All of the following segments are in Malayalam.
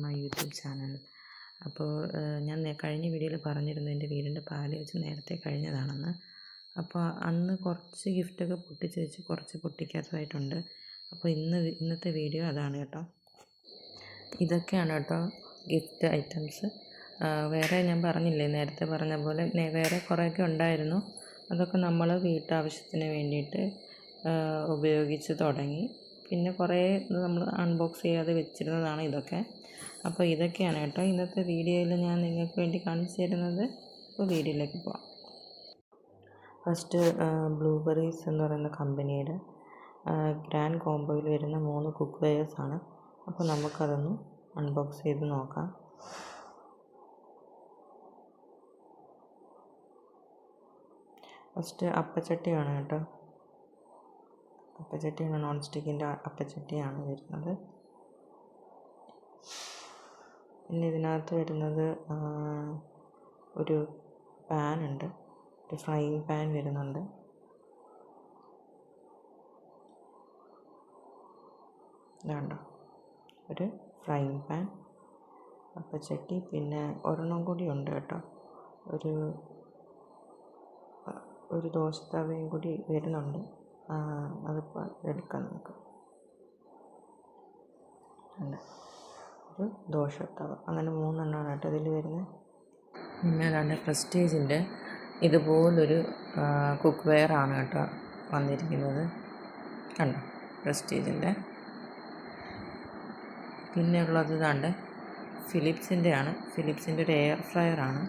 My YouTube channel. അപ്പോൾ ഞാൻ കഴിഞ്ഞ വീഡിയോയിൽ പറഞ്ഞിരുന്നു എൻ്റെ വീടിൻ്റെ പാല് വെച്ച് നേരത്തെ കഴിഞ്ഞതാണെന്ന്. അപ്പോൾ അന്ന് കുറച്ച് ഗിഫ്റ്റൊക്കെ പൊട്ടിച്ച് വെച്ച് കുറച്ച് പൊട്ടിക്കാത്തതായിട്ടുണ്ട്. അപ്പോൾ ഇന്നത്തെ വീഡിയോ അതാണ് കേട്ടോ. ഇതൊക്കെയാണ് കേട്ടോ ഗിഫ്റ്റ് ഐറ്റംസ്. വേറെ ഞാൻ പറഞ്ഞില്ലേ നേരത്തെ പറഞ്ഞ പോലെ വേറെ കുറേയൊക്കെ ഉണ്ടായിരുന്നു. അതൊക്കെ നമ്മൾ വീട്ടാവശ്യത്തിന് വേണ്ടിയിട്ട് ഉപയോഗിച്ച് തുടങ്ങി. പിന്നെ കുറേ നമ്മൾ അൺബോക്സ് ചെയ്യാതെ വെച്ചിരുന്നതാണ് ഇതൊക്കെ. അപ്പോൾ ഇതൊക്കെയാണ് കേട്ടോ ഇന്നത്തെ വീഡിയോയിൽ ഞാൻ നിങ്ങൾക്ക് വേണ്ടി കാണിച്ചു തരുന്നത്. അപ്പോൾ വീഡിയോയിലേക്ക് പോകാം. ഫസ്റ്റ് ബ്ലൂബെറീസ് എന്ന് പറയുന്ന കമ്പനിയുടെ ഗ്രാൻഡ് കോംബോയിൽ വരുന്ന 3 കുക്ക് വെയേഴ്സാണ്. അപ്പോൾ നമുക്കതൊന്ന് അൺബോക്സ് ചെയ്ത് നോക്കാം. ഫസ്റ്റ് അപ്പച്ചട്ടിയാണ് കേട്ടോ. അപ്പച്ചട്ടിയാണ്, നോൺ സ്റ്റിക്കിൻ്റെ അപ്പച്ചട്ടിയാണ് വരുന്നത്. പിന്നെ ഇതിനകത്ത് വരുന്നത് ഒരു പാനുണ്ട്, ഒരു ഫ്രൈയിങ് പാൻ വരുന്നുണ്ട്. ഇതാണ്ടോ ഒരു ഫ്രൈയിങ് പാൻ, അപ്പച്ചട്ടി. പിന്നെ ഒരെണ്ണം കൂടി ഉണ്ട് കേട്ടോ, ഒരു ദോശത്തവയും കൂടി വരുന്നുണ്ട്. അതിപ്പോൾ എടുക്കാം നമുക്ക്. ഒരു ദോശത്തവ, അങ്ങനെ 3 എണ്ണമാണ് കേട്ടോ ഇതിൽ വരുന്നത്. പിന്നെ അതാണ്ട് പ്രസ്റ്റീജിൻ്റെ ഇതുപോലൊരു കുക്ക് വെയർ ആണ് കേട്ടോ വന്നിരിക്കുന്നത്. കണ്ടോ പ്രസ്റ്റീജിൻ്റെ. പിന്നെ ഉള്ളത് ഇതാണ്ട് ഫിലിപ്സിൻ്റെ ആണ്. ഫിലിപ്സിൻ്റെ ഒരു എയർ ഫ്രയർ ആണ്.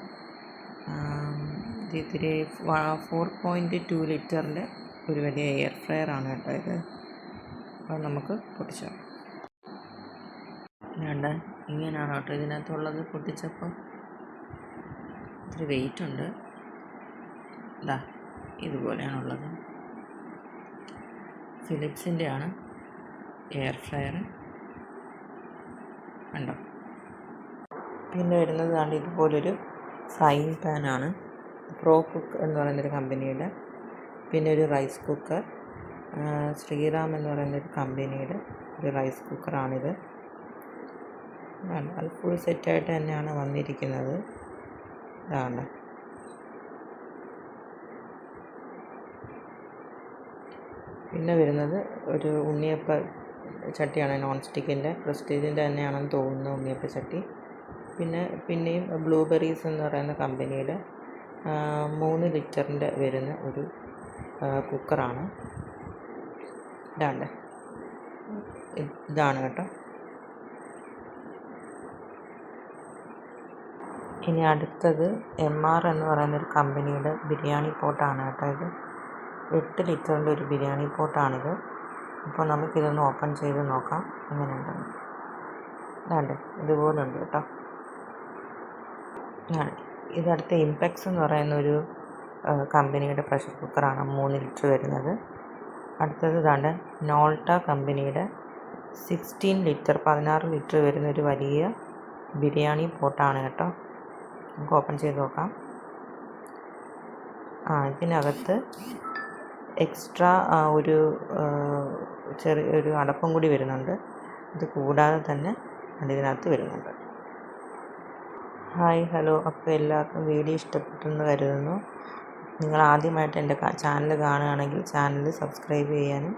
ഇതിരി 4.2 ലിറ്ററിൻ്റെ ഒരു വലിയ എയർ ഫ്രയർ ആണ് കേട്ടോ ഇത്. അപ്പോൾ നമുക്ക് പൊട്ടിച്ചോ. വേണ്ട ഇങ്ങനെയാണ് കേട്ടോ ഇതിനകത്തുള്ളത്. പൊട്ടിച്ചപ്പോൾ ഇത്തിരി വെയിറ്റ് ഉണ്ട്. ഇതാ ഇതുപോലെയാണുള്ളത്. ഫിലിപ്സിൻ്റെ ആണ് എയർ ഫ്രയർ, കണ്ടോ. പിന്നെ വരുന്നതാണ് ഇതുപോലൊരു ഫ്രൈയിങ് പാനാണ്, പ്രോ കുക്ക് എന്ന് പറയുന്നൊരു കമ്പനിയുടെ. പിന്നെ ഒരു റൈസ് കുക്കർ, ശ്രീറാം എന്ന് പറയുന്നൊരു കമ്പനിയുടെ ഒരു റൈസ് കുക്കറാണിത്. അത് ഫുൾ സെറ്റായിട്ട് തന്നെയാണ് വന്നിരിക്കുന്നത്. ഇതാണ്. പിന്നെ വരുന്നത് ഒരു ഉണ്ണിയപ്പ ചട്ടിയാണ്, നോൺ സ്റ്റിക്കിൻ്റെ. പ്രസ്റ്റീജിൻ്റെ തന്നെയാണെന്ന് തോന്നുന്നു ഉണ്ണിയപ്പ ചട്ടി. പിന്നെയും ബ്ലൂബെറീസ് എന്ന് പറയുന്ന കമ്പനിയുടെ 3 ലിറ്ററിൻ്റെ വരുന്ന ഒരു കുക്കറാണ്. ഇതാണ് കേട്ടോ. ഇനി അടുത്തത് MR എന്ന് പറയുന്നൊരു കമ്പനിയുടെ ബിരിയാണി പോട്ടാണ് കേട്ടോ ഇത്. 8 ലിറ്ററിൻ്റെ ഒരു ബിരിയാണി പോട്ടാണിത്. അപ്പോൾ നമുക്കിതൊന്ന് ഓപ്പൺ ചെയ്ത് നോക്കാം എങ്ങനെയുണ്ടെന്ന്. ഇതുപോലെ ഉണ്ട് കേട്ടോ. ഇതടുത്ത ഇംപെക്സ് എന്ന് പറയുന്നൊരു കമ്പനിയുടെ പ്രഷർ കുക്കറാണ്, 3 ലിറ്റർ വരുന്നത്. അടുത്തത് നോൾട്ട കമ്പനിയുടെ 16 ലിറ്റർ വരുന്നൊരു വലിയ ബിരിയാണി പോട്ടാണ് കേട്ടോ. നമുക്ക് ഓപ്പൺ ചെയ്ത് നോക്കാം. ഇതിനകത്ത് എക്സ്ട്രാ ഒരു ചെറിയൊരു അടപ്പും കൂടി വരുന്നുണ്ട്. ഇത് കൂടാതെ തന്നെ ഇതിനകത്ത് വരുന്നുണ്ട്. Hi hello. അപ്പോൾ എല്ലാവർക്കും വീഡിയോ ഇഷ്ടപ്പെട്ടെന്ന് കരുതുന്നു. നിങ്ങൾ ആദ്യമായിട്ട് എൻ്റെ ചാനൽ കാണുകയാണെങ്കിൽ ചാനൽ സബ്സ്ക്രൈബ് ചെയ്യാനും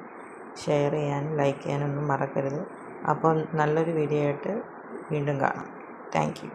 ഷെയർ ചെയ്യാനും ലൈക്ക് ചെയ്യാനും ഒന്നും മറക്കരുത്. അപ്പോൾ നല്ലൊരു വീഡിയോ ആയിട്ട് വീണ്ടും കാണാം. Thank you.